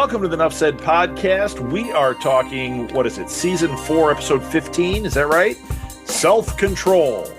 Welcome to the Nuff Said podcast. We are talking, what is it, season 4, episode 15, is that right? Self-control.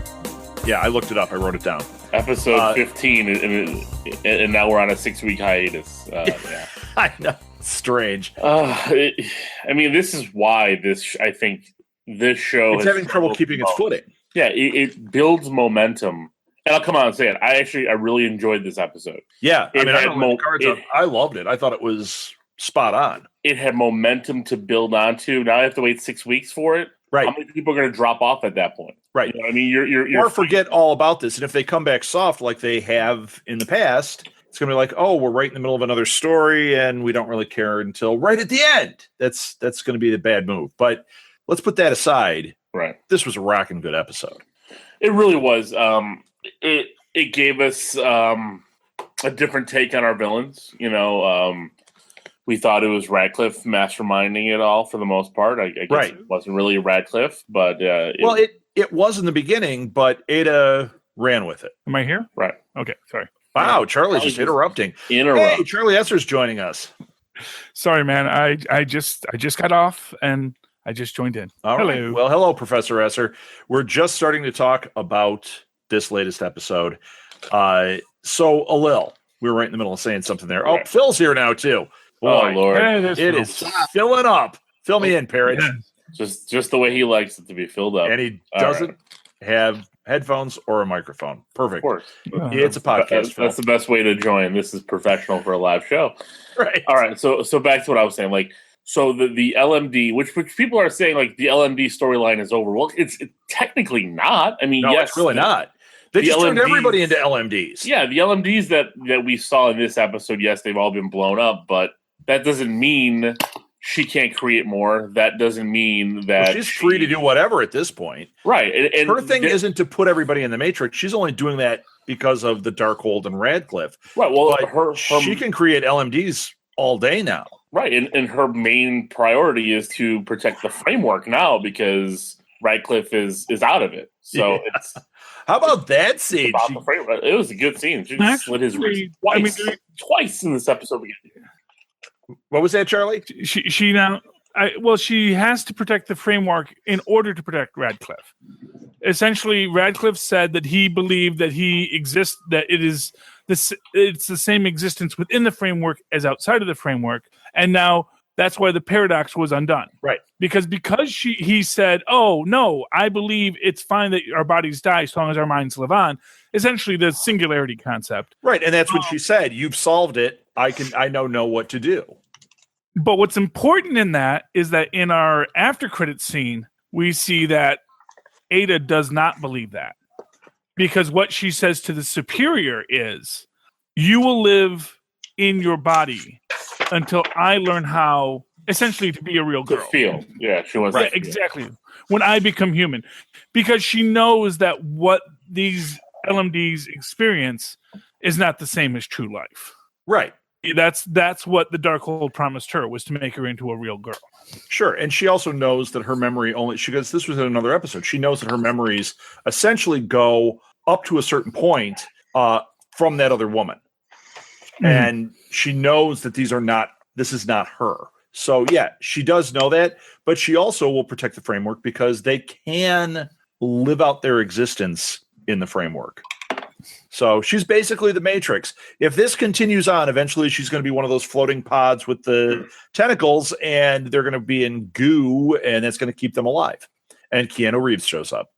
Yeah, I looked it up. I wrote it down. Episode 15, and now we're on a 6-week hiatus. Yeah. I know. Strange. I mean, this is why I think this show is having trouble keeping its footing. Yeah, it builds momentum. And I'll come out and say it. I really enjoyed this episode. Yeah, I loved it. I thought it was spot on. It had momentum to build onto. Now I have to wait 6 weeks for it. Right. How many people are going to drop off at that point? Right. You know, I mean, you're or forget all about this. And if they come back soft like they have in the past, it's going to be like, oh, we're right in the middle of another story, and we don't really care until right at the end. That's going to be the bad move. But let's put that aside. Right. This was a rocking good episode. It really was. It gave us a different take on our villains. You know, we thought it was Radcliffe masterminding it all for the most part. I guess right. It wasn't really Radcliffe, but it was in the beginning, but Ada ran with it. Am I here? Right. Okay. Sorry. Wow, Charlie's just interrupting. Hey, Charlie Esser's joining us. Sorry, man. I just got off and I just joined in. All hello. Right. Well, hello, Professor Esser. We're just starting to talk about this latest episode. So, Alil, we were right in the middle of saying something there. Right. Oh, Phil's here now, too. Boy, Lord. It is filling up. Fill me in, Parrot. Yeah. Just the way he likes it to be filled up. And he doesn't have headphones or a microphone. Perfect. Of course. It's a podcast. That's the best way to join. This is professional for a live show. Right. All right. So back to what I was saying. Like, so the LMD, which people are saying like the LMD storyline is over. Well, it's technically not. I mean, no, yes, it's really not. They just turned everybody into LMDs. Yeah, the LMDs that we saw in this episode, yes, they've all been blown up, but that doesn't mean she can't create more. That doesn't mean that she's free to do whatever at this point. Right. And her thing isn't to put everybody in the Matrix. She's only doing that because of the Darkhold and Radcliffe. Right. Well, she can create LMDs all day now. Right. And her main priority is to protect the framework now because Radcliffe is out of it. So it's how about that scene? It was a good scene. She slit his wrist twice in this episode. What was that, Charlie? She has to protect the framework in order to protect Radcliffe. Essentially, Radcliffe said that he believed that he exists, that it's the same existence within the framework as outside of the framework, and now that's why the paradox was undone. Right. Because he said, oh, no, I believe it's fine that our bodies die as long as our minds live on. Essentially, the singularity concept. Right, and that's what she said. You've solved it. I know what to do. But what's important in that is that in our after credits scene, we see that Ada does not believe that. Because what she says to the superior is, you will live in your body until I learn how, essentially, to be a real girl. To feel. Yeah, she wants right, to feel. Exactly. When I become human. Because she knows that what these LMDs experience is not the same as true life. Right. That's what the Darkhold promised her, was to make her into a real girl. Sure. And she also knows that her memory because this was in another episode, she knows that her memories essentially go up to a certain point from that other woman. Mm-hmm. And she knows that this is not her. So yeah, she does know that, but she also will protect the framework because they can live out their existence in the framework. So she's basically the Matrix. If this continues on, eventually she's going to be one of those floating pods with the tentacles, and they're going to be in goo, and that's going to keep them alive. And Keanu Reeves shows up.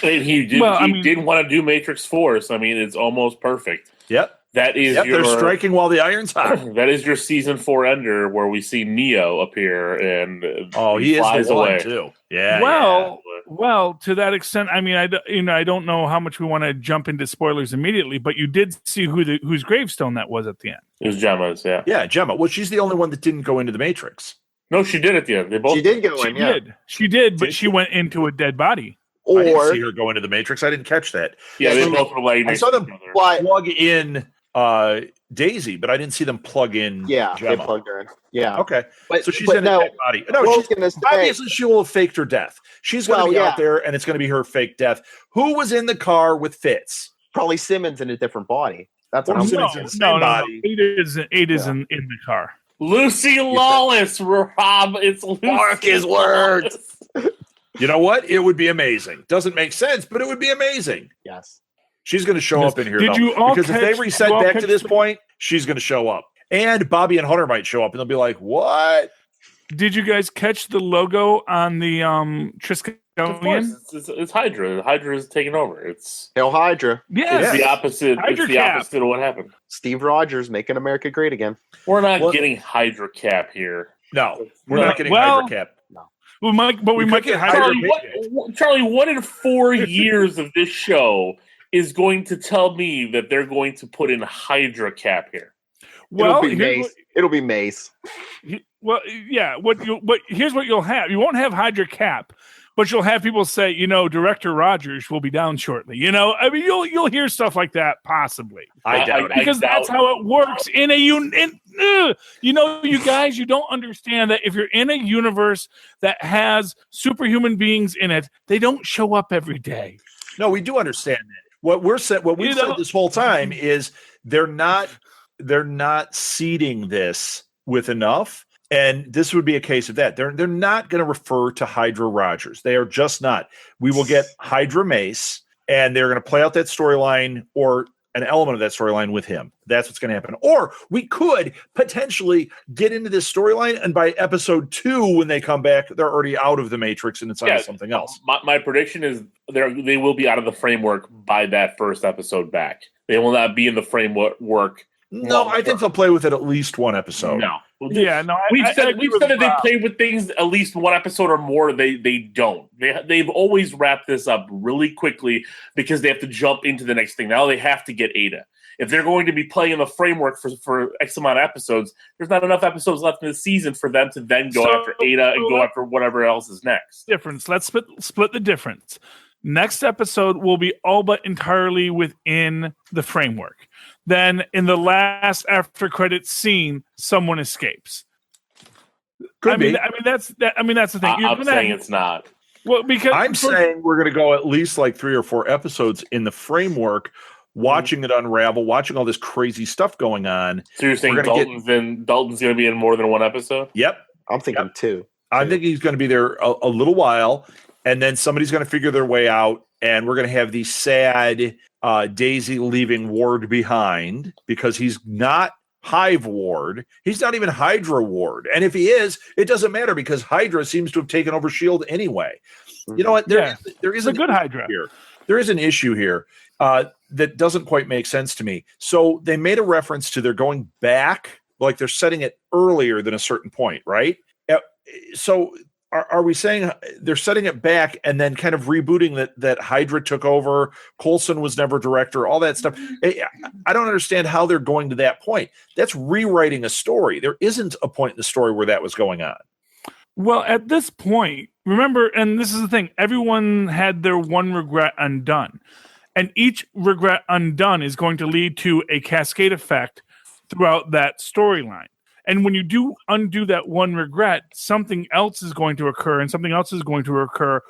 And he didn't want to do Matrix 4, so I mean, it's almost perfect. Yep. They're striking while the iron's hot. That is your season 4 ender, where we see Neo appear and he flies is the away one too. Yeah. Well, to that extent, I mean, I don't know how much we want to jump into spoilers immediately, but you did see whose gravestone that was at the end. It was Gemma's, yeah. Yeah, Gemma. Well, she's the only one that didn't go into the Matrix. No, she did at the end. She did go in. Yeah, she did, but she went into a dead body. I didn't see her go into the Matrix. I didn't catch that. Yeah, they both were laying. I saw them plug in Daisy, but I didn't see them plug in. Yeah, Gemma. they plugged her in. Yeah. Okay. So she's in a dead body. No, obviously she will have faked her death. She's going to be out there, and it's going to be her fake death. Who was in the car with Fitz? Probably Simmons in a different body. That's what I'm saying. No. Ada is in the car. Lucy Lawless, Rob. It's Lucy. Mark his words. You know what? It would be amazing. Doesn't make sense, but it would be amazing. Yes. She's going to show up in here, Did though, you all because if they reset all back catch to this the- point, she's going to show up. And Bobby and Hunter might show up, and they'll be like, what? Did you guys catch the logo on the Of course, Triskelion? it's Hydra. Hydra is taking over. It's Hail Hydra. Yes. the opposite. Hydra It's the cap. opposite of what happened. Steve Rogers making America great again. We're not Well- getting Hydra cap here. No, we're No. not getting Well- Hydra Cap. We might could get get Hydra. Hydra- Charlie, what in 4 years of this show is going to tell me that they're going to put in Hydra cap here? Well, It'll be Mace. It'll be Mace. Yeah. Here's what you'll have. You won't have Hydra Cap, but you'll have people say, Director Rogers will be down shortly. I mean, you'll hear stuff like that possibly I doubt it. because that's how it works in a you guys, you don't understand that if you're in a universe that has superhuman beings in it, they don't show up every day. No, we do understand that. What we've said this whole time is they're not seeding this with enough, and this would be a case of that. They're not going to refer to Hydra Rogers. They are just not. We will get Hydra Mace, and they're going to play out that storyline or an element of that storyline with him. That's what's going to happen. Or we could potentially get into this storyline, and by episode 2, when they come back, they're already out of the Matrix and it's on something else. My prediction is they will be out of the framework by that first episode back. They will not be in the framework. No, I think they'll play with it at least one episode. No. Yeah, no, We've I said agree that with they Rob. play with things at least one episode or more. They don't. They've always wrapped this up really quickly because they have to jump into the next thing. Now they have to get Ada. If they're going to be playing the framework for X amount of episodes, there's not enough episodes left in the season for them to then go after Ada and go after whatever else is next. Difference. Let's split the difference. Next episode will be all but entirely within the framework. Then in the last after credits scene, someone escapes. Could be. That's the thing. I'm saying it's not. Well, because I'm saying we're going to go at least like 3 or 4 episodes in the framework, watching it unravel, watching all this crazy stuff going on. So you're saying Dalton's going to be in more than one episode? Yep. I'm thinking 2. I think he's going to be there a little while, and then somebody's going to figure their way out, and we're going to have the sad Daisy leaving Ward behind because he's not Hive Ward. He's not even Hydra Ward. And if he is, it doesn't matter because Hydra seems to have taken over S.H.I.E.L.D. anyway. You know what? There is a good Hydra here. There is an issue here that doesn't quite make sense to me. So they made a reference to they're going back, like they're setting it earlier than a certain point, right? So are we saying they're setting it back and then kind of rebooting that Hydra took over, Coulson was never director, all that stuff? I don't understand how they're going to that point. That's rewriting a story. There isn't a point in the story where that was going on. Well, at this point, remember, and this is the thing, everyone had their one regret undone. And each regret undone is going to lead to a cascade effect throughout that storyline. And when you do undo that one regret, something else is going to occur and something else is going to occur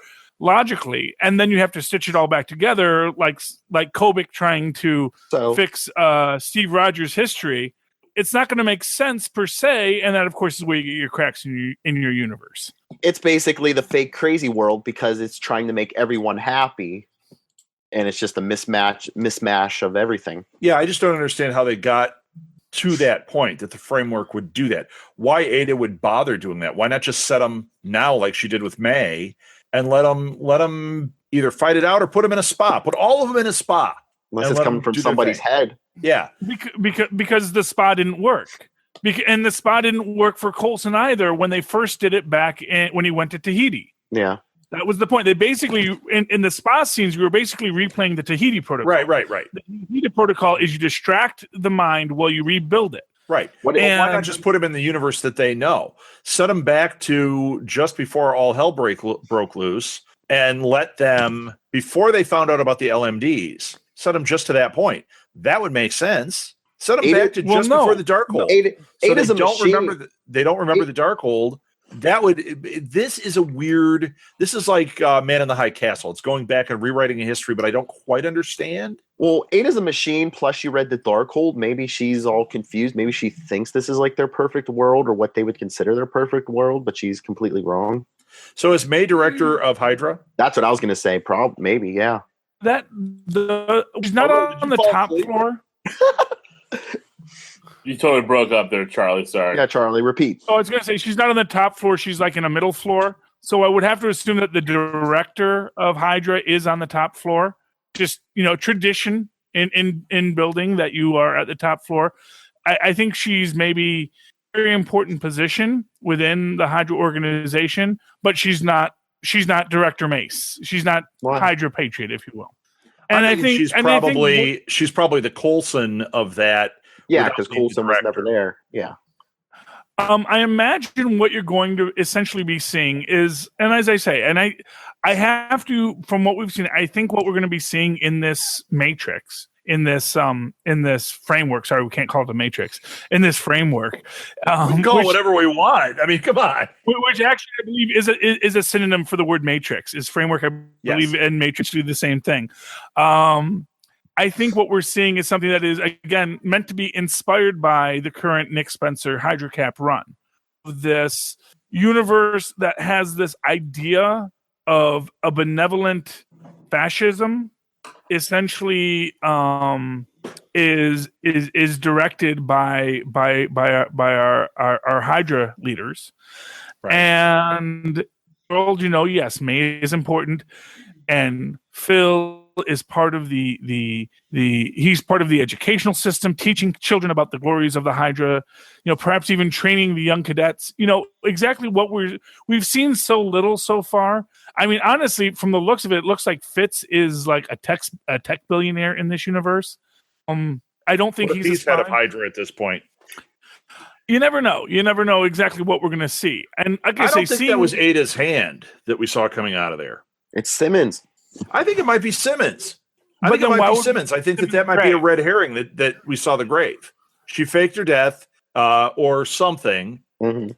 logically. And then you have to stitch it all back together like Kobik trying to fix Steve Rogers' history. It's not going to make sense per se. And that, of course, is where you get your cracks in your universe. It's basically the fake crazy world because it's trying to make everyone happy. And it's just a mismatch of everything. Yeah, I just don't understand how they got to that point that the framework would do that. Why Ada would bother doing that? Why not just set them now like she did with May and let them either fight it out or put them in a spa. Put all of them in a spa. Unless it's coming from somebody's head. Yeah. Because the spa didn't work. And the spa didn't work for Coulson either when they first did it back when he went to Tahiti. Yeah. That was the point. They basically, in the spa scenes, we were basically replaying the Tahiti protocol. Right. The Tahiti protocol is you distract the mind while you rebuild it. Right. Why not just put them in the universe that they know? Set them back to just before all hell broke loose and let them, before they found out about the LMDs, set them just to that point. That would make sense. Set them back to before the Darkhold. Ada's a machine. They don't remember the Darkhold That would. This is a weird. This is like Man in the High Castle. It's going back and rewriting a history, but I don't quite understand. Well, Ada's a machine. Plus, she read the Darkhold. Maybe she's all confused. Maybe she thinks this is like their perfect world, or what they would consider their perfect world, but she's completely wrong. So, is May director of Hydra? That's what I was going to say. Maybe, yeah. She's not on the top floor. You totally broke up there, Charlie. Sorry. Yeah, Charlie, repeat. Oh, I was going to say she's not on the top floor. She's like in a middle floor. So I would have to assume that the director of Hydra is on the top floor. Just, tradition in building that you are at the top floor. I think she's maybe a very important position within the Hydra organization, but she's not Director Mace. She's not Hydra Patriot, if you will. And I think she's probably the Coulson of that. Yeah, because Coulson was never there. Yeah. I imagine what you're going to essentially be seeing is, and as I say, and I have to, from what we've seen, I think what we're going to be seeing in this matrix, in this framework. Sorry, we can't call it a matrix. In this framework, we can call it whatever we want. I mean, come on. Which actually, I believe, is a synonym for the word matrix. Is framework? I believe, and matrix do the same thing. I think what we're seeing is something that is, again, meant to be inspired by the current Nick Spencer HydraCap run. This universe that has this idea of a benevolent fascism, essentially, is directed by our Hydra leaders, right. And world, yes, May is important, and Phil is part of he's part of the educational system, teaching children about the glories of the Hydra, perhaps even training the young cadets, exactly what we've seen so little so far. I mean, honestly, from the looks of it, it looks like Fitz is like a tech billionaire in this universe. I don't think he's head of Hydra at this point. You never know. You never know exactly what we're going to see. And I don't think that was Ada's hand that we saw coming out of there. It's Simmons. I think it might be Simmons. I think that might be a red herring that we saw the grave. She faked her death or something. Mm-hmm.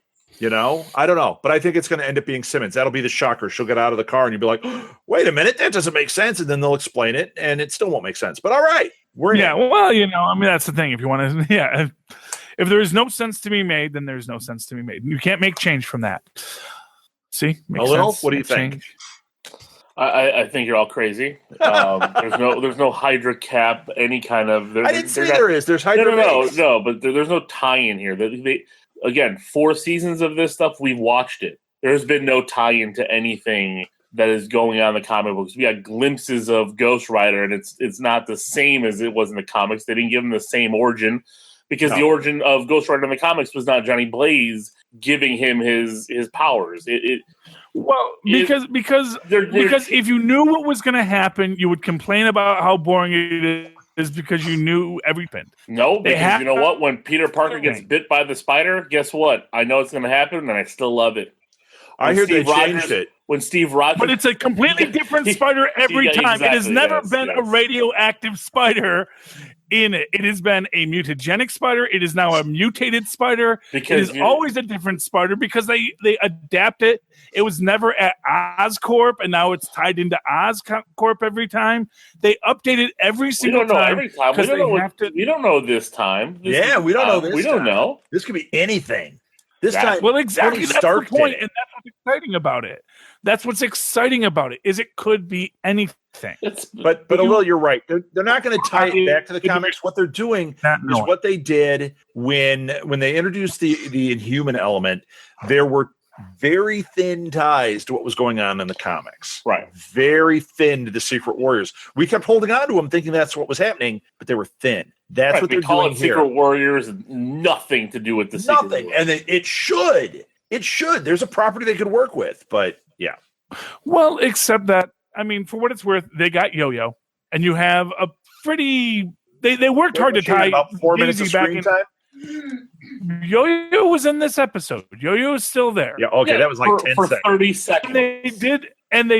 I don't know. But I think it's going to end up being Simmons. That'll be the shocker. She'll get out of the car and you'll be like, wait a minute, that doesn't make sense. And then they'll explain it and it still won't make sense. But all right. Well, that's the thing. If you want to, if there is no sense to be made, then there's no sense to be made. You can't make change from that. See? Makes sense. What do you think? Change. I think you're all crazy. There's no Hydra cap, any kind of. I didn't say there is. There's Hydra. No, but there's no tie-in here. Again, 4 seasons of this stuff, we've watched it. There's been no tie-in to anything that is going on in the comic books. We had glimpses of Ghost Rider, and it's not the same as it was in the comics. They didn't give him the same origin because the origin of Ghost Rider in the comics was not Johnny Blaze giving him his powers. Because if you knew what was going to happen, you would complain about how boring it is because you knew everything. No, because you know what? When Peter Parker gets bit by the spider, guess what? I know it's going to happen, and I still love it. I hear they changed it. When Steve Rogers... But it's a completely different spider every time. Exactly, it has never been a radioactive spider in it. It has been a mutagenic spider. It is now a mutated spider. It is always a different spider because they adapt it. It was never at Oscorp, and now it's tied into Oscorp every time. They update it every single time. We don't know this time. We don't know this. We don't know. This could be anything. This time, well, exactly. That's the point, and that's what's exciting about it. That's what's exciting about it. Is it could be anything. But Will, you're right. They're not going to tie it back to the comics. What they're doing is what they did when they introduced the Inhuman element. There were very thin ties to what was going on in the comics. Right. Very thin to the Secret Warriors. We kept holding on to them, thinking that's what was happening, but they were thin. That's what they're doing here. Secret Warriors, nothing to do with the Secret Warriors. And it should. It should. There's a property they could work with, but yeah. Well, except that, I mean, for what it's worth, they got Yo-Yo, and you have a pretty. They worked hard to tie about 4 minutes of screen time. Yo-Yo was in this episode. Yo-Yo is still there. Yeah, okay, that was like 10 for seconds. 30 seconds. They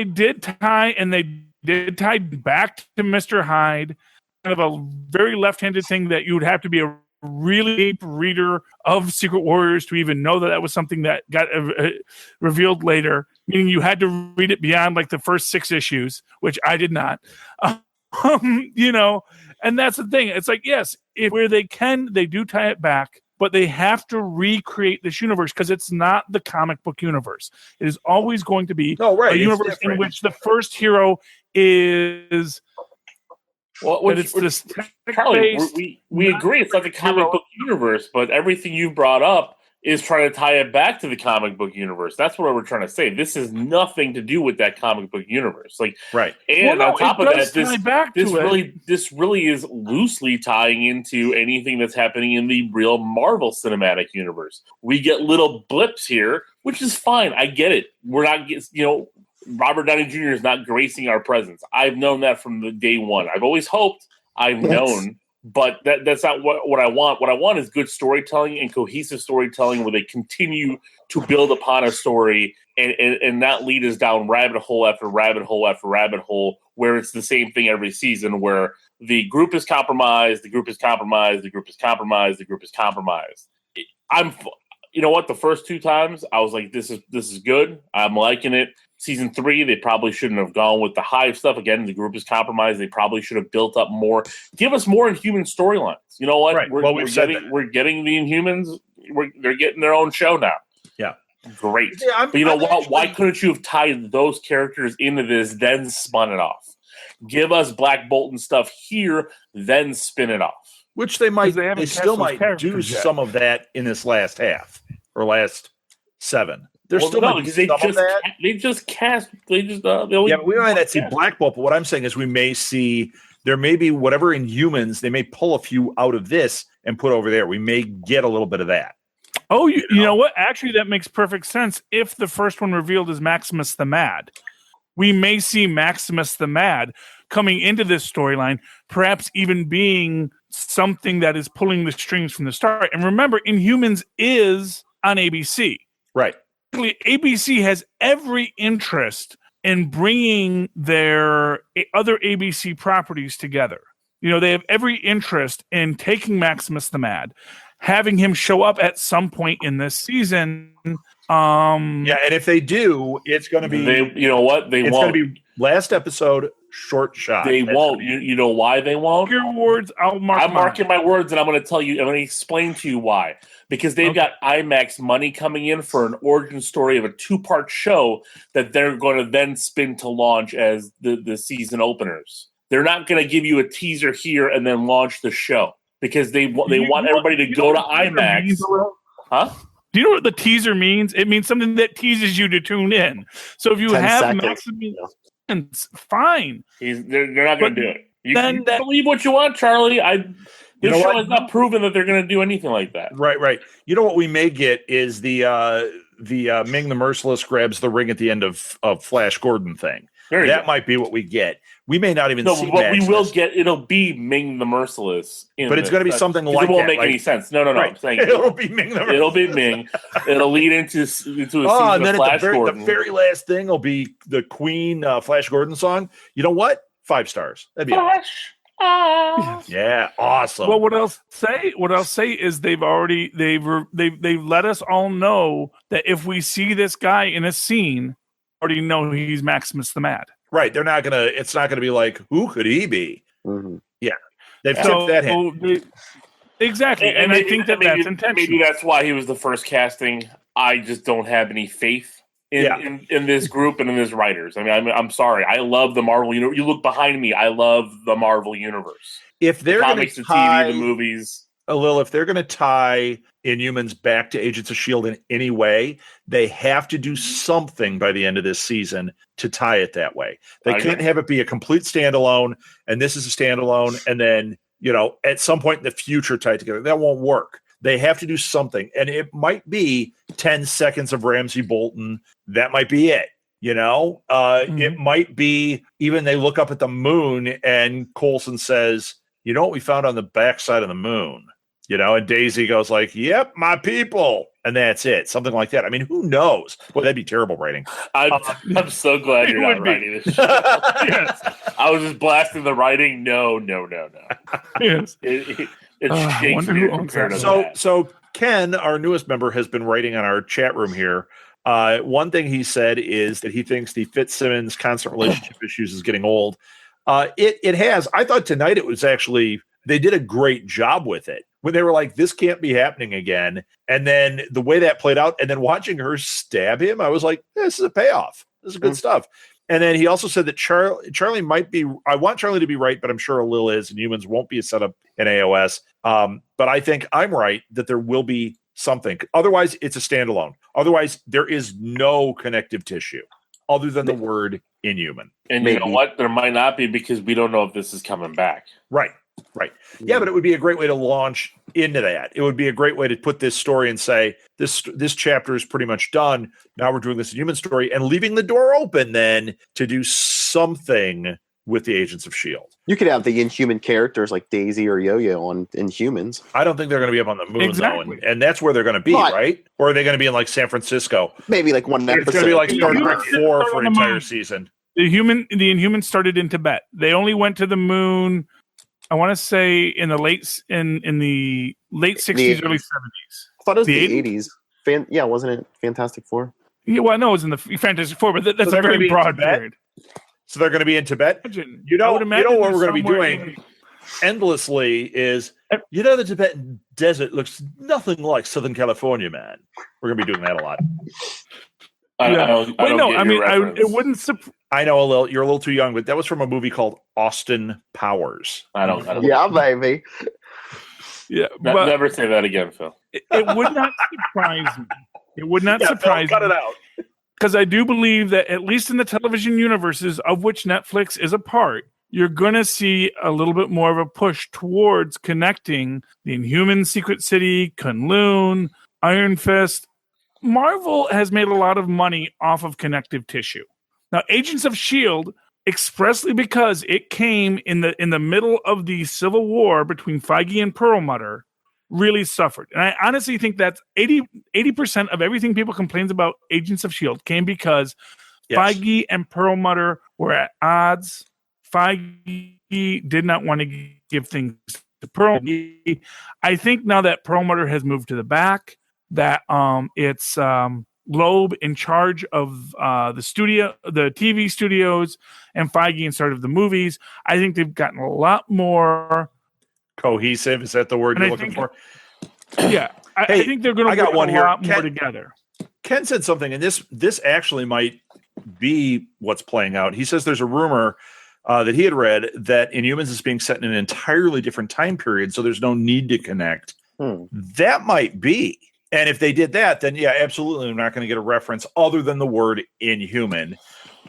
did tie back to Mr. Hyde. Kind of a very left-handed thing that you would have to be a really deep reader of Secret Warriors to even know that that was something that got revealed later, meaning you had to read it beyond like the first 6 issues, which I did not. You know, and that's the thing. It's like, yes, if where they can, they do tie it back, but they have to recreate this universe because it's not the comic book universe. It is always going to be a universe in which the first hero is. Well, it's this Charlie, we agree it's not the comic book universe, but everything you brought up is trying to tie it back to the comic book universe. That's what we're trying to say. This has nothing to do with that comic book universe. Like, right. And on top of that, this really is loosely tying into anything that's happening in the real Marvel Cinematic Universe. We get little blips here, which is fine. I get it. We're not, Robert Downey Jr. is not gracing our presence. I've known that from the day one. I've always hoped. I've known. But that's not what I want. What I want is good storytelling and cohesive storytelling where they continue to build upon a story and not lead us down rabbit hole after rabbit hole after rabbit hole where it's the same thing every season where the group is compromised, the group is compromised, the group is compromised, the group is compromised. You know what? The first 2 times I was like, this is good. I'm liking it. Season 3, they probably shouldn't have gone with the Hive stuff. Again, the group is compromised. They probably should have built up more. Give us more Inhuman storylines. You know what? Right. We're getting the Inhumans. They're getting their own show now. Yeah. Great. Yeah, but you know what? Why couldn't you have tied those characters into this, then spun it off? Give us Black Bolt and stuff here, then spin it off. Which they still might do some of that in this last half or last 7. There's still because they just cast. But we might not see Black Bolt. But what I'm saying is, we may see there may be whatever Inhumans. They may pull a few out of this and put over there. We may get a little bit of that. Oh, you know what? Actually, that makes perfect sense. If the first one revealed is Maximus the Mad, we may see Maximus the Mad coming into this storyline, perhaps even being something that is pulling the strings from the start. And remember, Inhumans is on ABC, right? ABC has every interest in bringing their other ABC properties together. You know, they have every interest in taking Maximus the Mad, having him show up at some point in this season. And if they do, it's going to be. It's going to be last episode, short shot. They won't. You know why they won't? Your words. I'm marking my words, and I'm going to tell you. I'm going to explain to you why. Because they've got IMAX money coming in for an origin story of a 2-part show that they're going to then spin to launch as the season openers. They're not going to give you a teaser here and then launch the show because they want everybody to go to IMAX. Huh? Do you know what the teaser means? It means something that teases you to tune in. So if you have Maximus, fine. They're not going to do it. You believe what you want, Charlie. This show has not proven that they're going to do anything like that. Right. You know what we may get is the Ming the Merciless grabs the ring at the end of Flash Gordon thing. That might be what we get. We may not even see what we will get. It'll be Ming the Merciless. But it's going to be something like that. It won't make any sense. No. Right. I'm saying it'll be Ming the Merciless. It'll be Ming. It'll lead into a season and then of Flash Gordon. The very last thing will be the Queen Flash Gordon song. You know what? 5 stars. That'd be Flash. Yeah, awesome. Well, what else say is they've let us all know that if we see this guy in a scene, already know he's Maximus the Mad. Right. It's not gonna be like, who could he be? Mm-hmm. Yeah. They've tipped that hint. Exactly. And I think that's intentional. Maybe that's why he was the first casting. I just don't have any faith in this group and in this writers. I mean, I'm sorry. I love the Marvel universe. You look behind me. I love the Marvel universe. If they're going to tie the TV, the movies, if they're going to tie Inhumans back to Agents of S.H.I.E.L.D. in any way, they have to do something by the end of this season to tie it that way. They can't have it be a complete standalone, and this is a standalone, and then, at some point in the future tie it together. That won't work. They have to do something, and it might be 10 seconds of Ramsey Bolton. That might be it. It might be even they look up at the moon and Coulson says, "You know what we found on the backside of the moon?" And Daisy goes like, "Yep, my people," and that's it. Something like that. I mean, who knows? Well, that'd be terrible writing. I'm so glad you're not writing this. Yes. I was just blasting the writing. No. Yes. It's I Shakespeare wonder who owns compared that. to So, that. so Ken, our newest member, has been writing on our chat room here. One thing he said is that he thinks the Fitzsimmons constant relationship issues is getting old. It has. I thought tonight it was actually, they did a great job with it when they were like, this can't be happening again. And then the way that played out, and then watching her stab him, I was like, this is a payoff. This is good stuff. And then he also said that Charlie might be, I want Charlie to be right, but I'm sure Lil is, and humans won't be a setup in AOS. But I think I'm right that there will be something. Otherwise, it's a standalone. Otherwise, there is no connective tissue other than the word inhuman. And you know what? There might not be because we don't know if this is coming back. Right. Yeah, but it would be a great way to launch into that. It would be a great way to put this story and say, this chapter is pretty much done. Now we're doing this human story and leaving the door open then to do something with the Agents of S.H.I.E.L.D. You could have the Inhuman characters like Daisy or Yo-Yo on Inhumans. I don't think they're going to be up on the moon, Exactly. though. And that's where they're going to be, But- right? Or are they going to be in like San Francisco? Maybe like one It's episode. going to be like Star You Trek know, 4 for on an the entire moon. season. The Inhumans started in Tibet. They only went to the moon, I want to say in the late 60s, early 70s. I thought it was The the 80s. Wasn't it Fantastic Four? Yeah, well, I know it was in the Fantastic Four, but that's they're a gonna be very in broad Tibet? period. So they're going to be in Tibet. Imagine- You I know would imagine what we're there's going to be somewhere doing in- endlessly is, the Tibetan desert looks nothing like Southern California, man. We're going to be doing that a lot. I don't Wait, get no, your I mean, reference. it wouldn't surprise. I know you're a little too young, but that was from a movie called Austin Powers. I don't Yeah, baby. Yeah, but never say that again, Phil. it would not surprise me. It would not Yeah, surprise cut me. it out. Because I do believe that at least in the television universes of which Netflix is a part, you're going to see a little bit more of a push towards connecting the Inhuman Secret City, Kunlun, Iron Fist. Marvel has made a lot of money off of connective tissue. Now, Agents of S.H.I.E.L.D., expressly because it came in the middle of the Civil War between Feige and Perlmutter, really suffered. And I honestly think that 80% of everything people complains about Agents of S.H.I.E.L.D. came because Feige and Perlmutter were at odds. Feige did not want to give things to Perlmutter. I think now that Perlmutter has moved to the back, that it's Loeb in charge of the TV studios, and Feige in charge of the movies. I think they've gotten a lot more Cohesive, is that the word And you're I looking think- for? Yeah, I Hey, think they're going I to got work one a here. lot more Ken- together. Ken said something, and this actually might be what's playing out. He says there's a rumor that he had read that Inhumans is being set in an entirely different time period, so there's no need to connect. That might be. And if they did that, then yeah, absolutely, I'm not going to get a reference other than the word inhuman.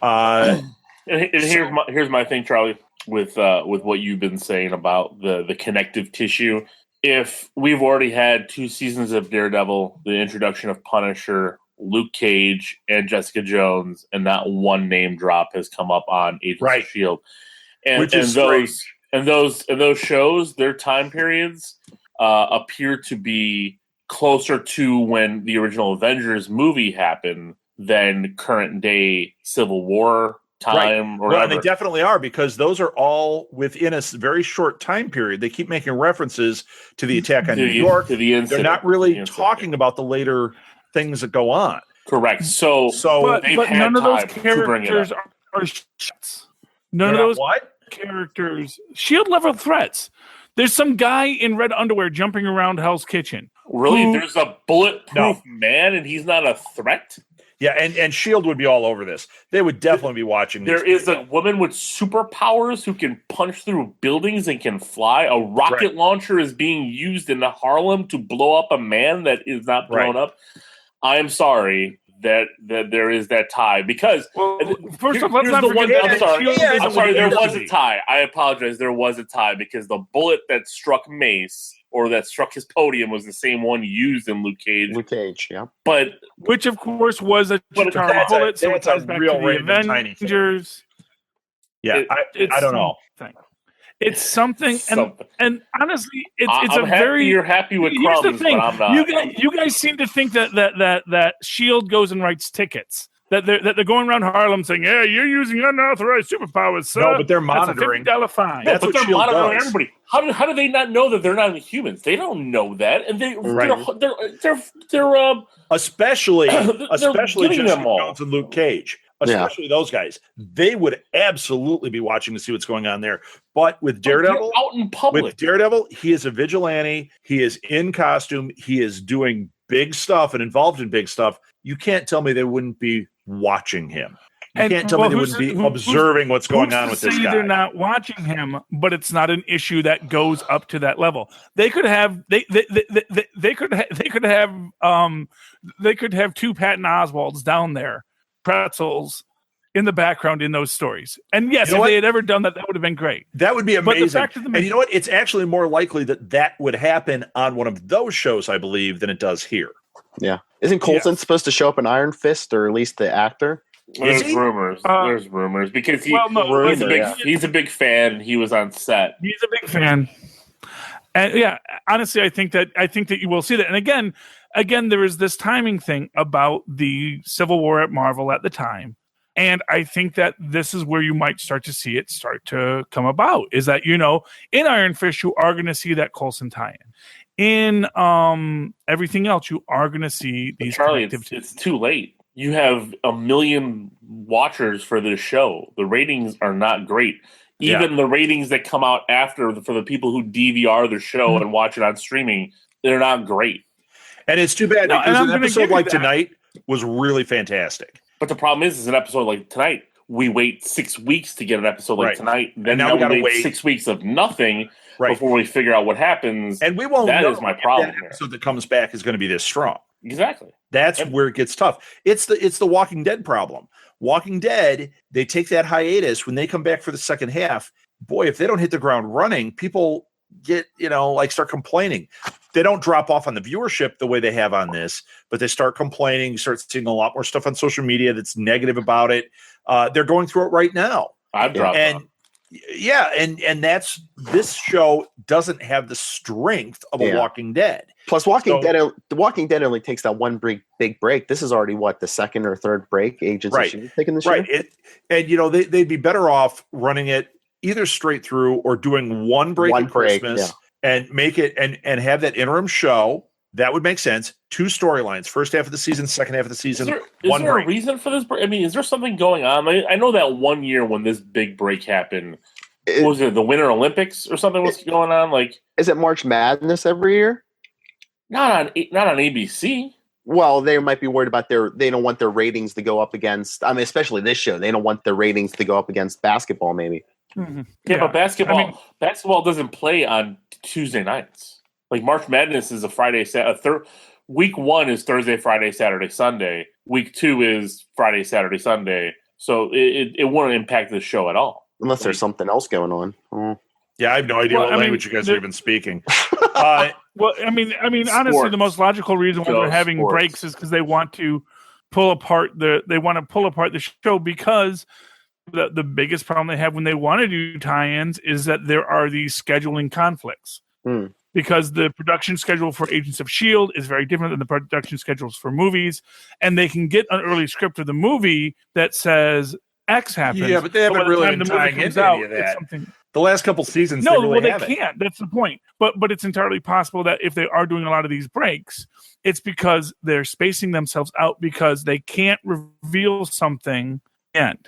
And here's my thing, Charlie, with what you've been saying about the connective tissue. If we've already had 2 seasons of Daredevil, the introduction of Punisher, Luke Cage, and Jessica Jones, and not one name drop has come up on Agents of S.H.I.E.L.D. Which is strange. those shows, their time periods appear to be closer to when the original Avengers movie happened than current day Civil War time or well, whatever. and they definitely are, because those are all within a very short time period. They keep making references to the attack on New York. To the incident. They're not really talking about the later things that go on. Correct. So But they've had none of those time to bring it characters up. are shots. None They're of not those what? characters shield level threats. There's some guy in red underwear jumping around Hell's Kitchen. Really? Who- There's a bulletproof man and he's not a threat? Yeah, and Shield would be all over this. They would definitely be watching these There is a woman with superpowers who can punch through buildings and can fly. A rocket launcher is being used in Harlem to blow up a man that is not blown up. I am sorry that there is that tie, because first off, let's not forget I'm that sorry. Shield I'm isn't sorry. what it There used to was a be. tie. I apologize. There was a tie because the bullet that struck Mace or that struck his podium was the same one used in Luke Cage. Luke Cage, yeah. But which, of course, was a Chitauri that's bullet, so it that's a ties back real to the random tiny thing. Avengers. Yeah, I don't know. Something. It's something, and honestly, it's I'm a happy very. you're happy with Here's crumbs, the thing: but I'm not. you guys seem to think that Shield goes and writes tickets that they're going around Harlem saying, "Yeah, you're using unauthorized superpowers, sir." No, but they're That's a monitoring. $50 fine. That's but what they're S.H.I.E.L.D. monitoring does. everybody. How do they not know that they're not humans? They don't know that, and they're Especially getting Jessica them all. Jones and Luke Cage. Especially those guys. They would absolutely be watching to see what's going on there. But with Daredevil, out in public. he is a vigilante. He is in costume. He is doing big stuff and involved in big stuff. You can't tell me they wouldn't be watching him. You can't tell me they wouldn't be observing what's going on with this guy. They're not watching him, but it's not an issue that goes up to that level. They could have they could have two Patton Oswalds down there, pretzels in the background in those stories. And yes, if they had ever done that, that would have been great. That would be amazing. But the fact of the and you know what? It's actually more likely that would happen on one of those shows, I believe, than it does here. Yeah. Isn't Coulson supposed to show up in Iron Fist, or at least the actor? There's rumors. There's rumors because he's a big fan and he was on set. He's a big fan. And yeah, honestly, I think that you will see that. And again, there is this timing thing about the Civil War at Marvel at the time. And I think that this is where you might start to see it start to come about, is that, in Iron Fist, you are going to see that Coulson tie-in. In everything else, you are going to see these. Charlie, it's too late. You have 1 million watchers for this show. The ratings are not great. Even the ratings that come out after for the people who DVR the show and watch it on streaming, they're not great. And it's too bad because an episode like tonight was really fantastic. But the problem is an episode like tonight, we wait 6 weeks to get an episode like tonight. Then now we wait 6 weeks of nothing before we figure out what happens. And we won't that know is my problem. That episode that comes back is going to be this strong. Exactly. That's where it gets tough. It's the Walking Dead problem. Walking Dead, they take that hiatus. When they come back for the second half, boy, if they don't hit the ground running, people get, start complaining. They don't drop off on the viewership the way they have on this, but they start complaining. You start seeing a lot more stuff on social media that's negative about it. They're going through it right now. I've dropped off. Yeah, and that's this show doesn't have the strength of a Walking Dead. Plus, The Walking Dead only takes that one big break. This is already the second or third break Agents of S.H.I.E.L.D. taking this year. They'd be better off running it either straight through or doing one break at Christmas and make it and have that interim show. That would make sense. 2 storylines: first half of the season, second half of the season. Is there a reason for this? I mean, is there something going on? I know that one year when this big break happened, was it the Winter Olympics or something? What's going on? Is it March Madness every year? Not on ABC. Well, they might be worried about they don't want their ratings to go up against. I mean, especially this show, they don't want their ratings to go up against basketball. Maybe. Mm-hmm. Yeah, but basketball doesn't play on Tuesday nights. Like March Madness is a Friday, week 1 is Thursday, Friday, Saturday, Sunday. Week 2 is Friday, Saturday, Sunday. So it won't impact the show at all. Unless there's something else going on. Yeah, I have no idea what language you guys are even speaking. Well, I mean, honestly, the most logical reason why they're having breaks is because they want to pull apart the show, because the biggest problem they have when they want to do tie-ins is that there are these scheduling conflicts. Because the production schedule for Agents of S.H.I.E.L.D. is very different than the production schedules for movies, and they can get an early script of the movie that says X happens. Yeah, but they haven't really been tying into any of that. The last couple seasons, they can't. That's the point. But it's entirely possible that if they are doing a lot of these breaks, it's because they're spacing themselves out because they can't reveal something. And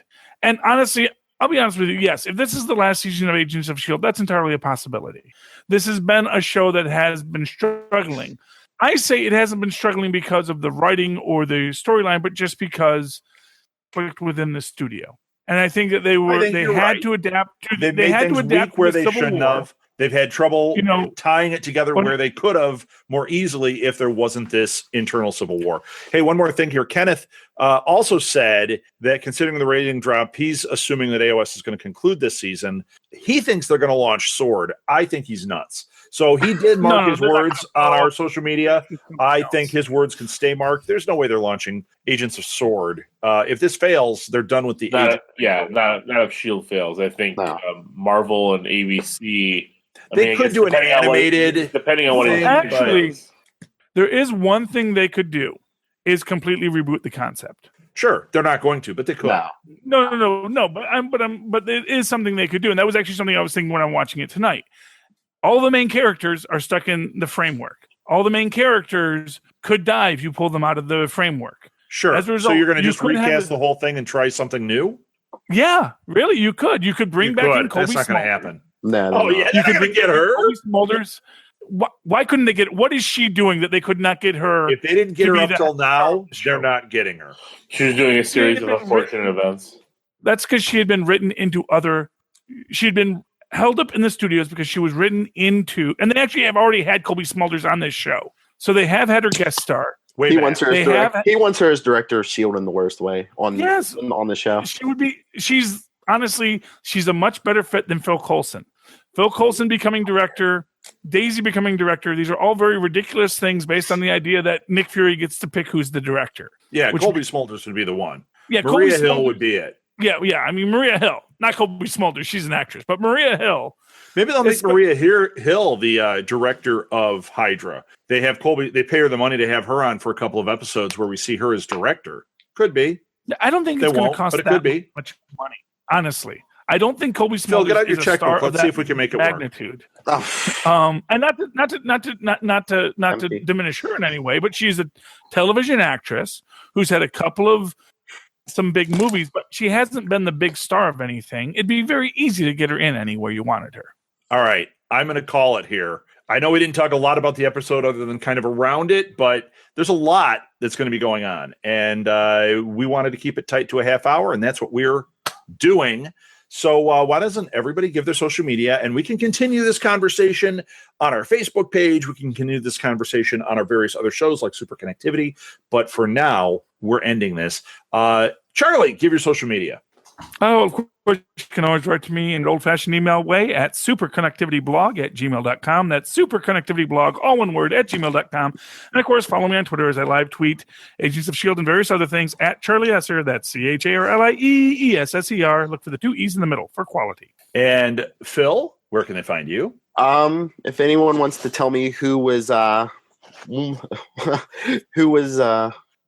honestly, I'll be honest with you. Yes, if this is the last season of Agents of S.H.I.E.L.D., that's entirely a possibility. This has been a show that has been struggling. I say it hasn't been struggling because of the writing or the storyline, but just because within the studio. And I think that they had to adapt. They had to adapt where they shouldn't have. They've had trouble tying it together where they could have more easily if there wasn't this internal civil war. Hey, one more thing here. Kenneth also said that considering the rating drop, he's assuming that AOS is going to conclude this season. He thinks they're going to launch Sword. I think he's nuts. So he did mark his words on our social media. I think his words can stay marked. There's no way they're launching Agents of Sword. If this fails, they're done with the not if S.H.I.E.L.D. fails. I think Marvel and ABC... They could do an animated, depending on what it is. Actually, there is one thing they could do is completely reboot the concept. Sure, they're not going to, but they could. No. But it is something they could do, and that was actually something I was thinking when I'm watching it tonight. All the main characters are stuck in the framework. All the main characters could die if you pull them out of the framework. Sure. As a result, so you're going to you just could have recast the- the whole thing and try something new? Yeah, really, you could. You could bring You back could. in Colby That's not going to Smulders. happen. No, Oh, yeah. You could get her. Colby Smulders. Why couldn't they get? What is she doing that they could not get her? If they didn't get to her be up that till now, show. they're not getting her. She was doing a series of been unfortunate events. That's because she had been written into other. She had been held up in the studios because she was written into, and they actually have already had Colby Smulders on this show, so they have had her guest star. Wait He a minute. wants her. As he wants her as director of S.H.I.E.L.D. in the worst way on the show. She would be. She's honestly, she's a much better fit than Phil Coulson. Phil Coulson becoming director, Daisy becoming director. These are all very ridiculous things based on the idea that Nick Fury gets to pick who's the director. Yeah, Colby Smulders would be the one. Yeah, Maria Colby Hill Smulders- would be it. Yeah. I mean, Maria Hill, not Colby Smulders. She's an actress, but Maria Hill. Maybe they'll make Maria Hill the director of Hydra. They have Colby. They pay her the money to have her on for a couple of episodes where we see her as director. Could be. I don't think it's going to cost but it that could be. much money. Honly, I don't think Colby Smulders Phil, get out is your a star checkbook. of Let's that see if we can make it work. magnitude. Oh. And not to Empty. diminish her in any way, but she's a television actress who's had a couple of some big movies, but she hasn't been the big star of anything. It'd be very easy to get her in anywhere you wanted her. All right, I'm going to call it here. I know we didn't talk a lot about the episode other than kind of around it, but there's a lot that's going to be going on. And we wanted to keep it tight to a half hour, and that's what we're doing. So why doesn't everybody give their social media, and we can continue this conversation on our Facebook page. We can continue this conversation on our various other shows like Super Connectivity. But for now, we're ending this. Charlie, give your social media. Oh, of course, you can always write to me in an old-fashioned email way at superconnectivityblog@gmail.com. That's superconnectivityblog, all one word, @gmail.com. And, of course, follow me on Twitter as I live tweet Agents of S.H.I.E.L.D. and various other things at Charlie Esser. That's CharlieEsser. Look for the two E's in the middle for quality. And Phil, where can they find you? If anyone wants to tell me who was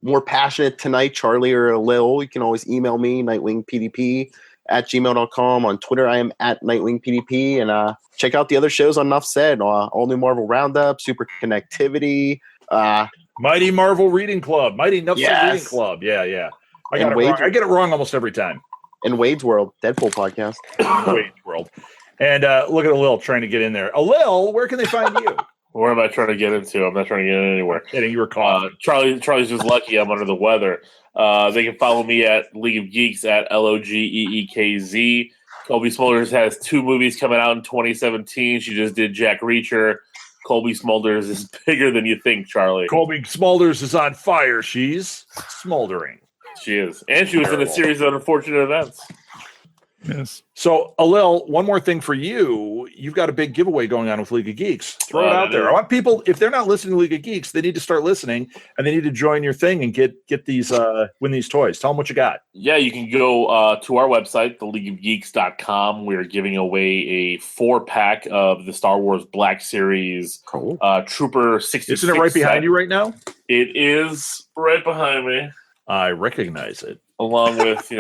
more passionate tonight, Charlie or Lil, you can always email me, nightwingpdp@gmail.com. On Twitter, I am at nightwingpdp. And check out the other shows on Nuff Said. All New Marvel Roundup, Super Connectivity. Mighty Marvel Reading Club. Mighty Nuff Said Yes. Reading Club. Yeah. I And got it Wade's- wrong. I get it wrong almost every time. and Wade's World, Deadpool podcast. Wade's World. And look at Lil trying to get in there. Lil, where can they find you? What am I trying to get into? I'm not trying to get in anywhere. Kidding, you were caught. Charlie's just lucky I'm under the weather. They can follow me at League of Geeks at LOGEEKZ. Colby Smulders has 2 movies coming out in 2017. She just did Jack Reacher. Colby Smulders is bigger than you think, Charlie. Colby Smulders is on fire. She's smoldering. She is. And she was in a series of unfortunate events. Yes. So, Alil, one more thing for you. You've got a big giveaway going on with League of Geeks. Throw it out there. I want people, if they're not listening to League of Geeks, they need to start listening, and they need to join your thing and get these win these toys. Tell them what you got. Yeah, you can go to our website, theleagueofgeeks.com. We're giving away a 4-pack of the Star Wars Black Series Cool. Trooper 66. Isn't it right behind you right now? It is right behind me, I recognize it. along with,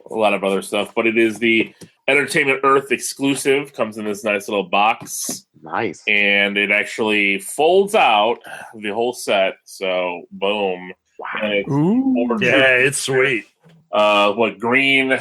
a lot of other stuff. But it is the Entertainment Earth exclusive. Comes in this nice little box. Nice. And it actually folds out the whole set. So, boom. And it's Ooh. four Yeah, it's sweet. green,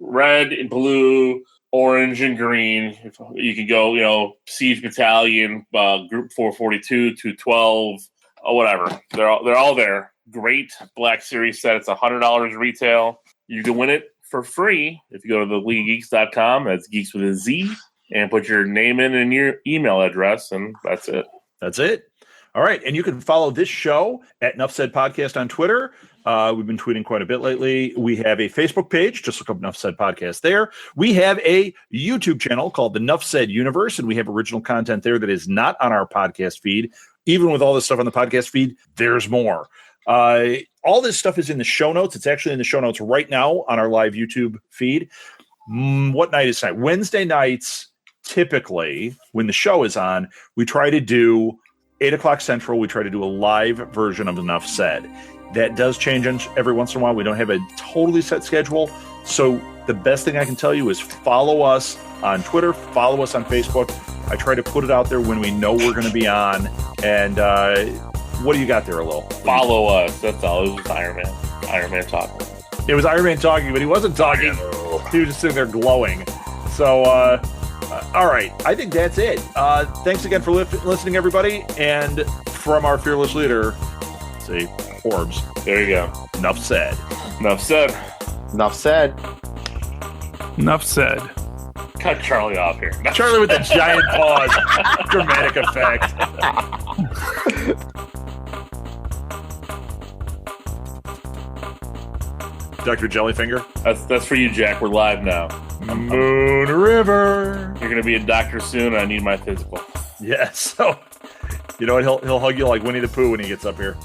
red, and blue, orange, and green. You can go, Siege Battalion, Group 442, 212, or whatever. They're all there. Great Black Series set. It's $100 retail. You can win it for free if you go to theleaguegeeks.com. That's geeks with a Z, and put your name in and your email address, and that's it. That's it. All right. And you can follow this show at Nuff Said Podcast on Twitter. We've been tweeting quite a bit lately. We have a Facebook page. Just look up Nuff Said Podcast there. We have a YouTube channel called the Nuff Said Universe, and we have original content there that is not on our podcast feed. Even with all this stuff on the podcast feed, there's more. All this stuff is in the show notes. It's actually in the show notes right now on our live YouTube feed. What night is tonight? Wednesday nights, typically, when the show is on, we try to do 8 o'clock Central. We try to do a live version of Enough Said. That does change every once in a while. We don't have a totally set schedule. So the best thing I can tell you is follow us on Twitter, follow us on Facebook. I try to put it out there when we know we're going to be on. And what do you got there, Lil? Follow us. That's all. It was Iron Man. Iron Man talking. It was Iron Man talking, but he wasn't talking. He was just sitting there glowing. So, all right. I think that's it. Thanks again for listening, everybody. And from our fearless leader, see, Orbs. There you go. Enough said. Enough said. Enough said. Enough said. Cut Charlie off here. Charlie with the giant pause. Dramatic effect. Dr. Jellyfinger. That's for you, Jack. We're live now. Moon River. You're gonna be a doctor soon. I need my physical. Yeah, so you know what? He'll hug you like Winnie the Pooh when he gets up here.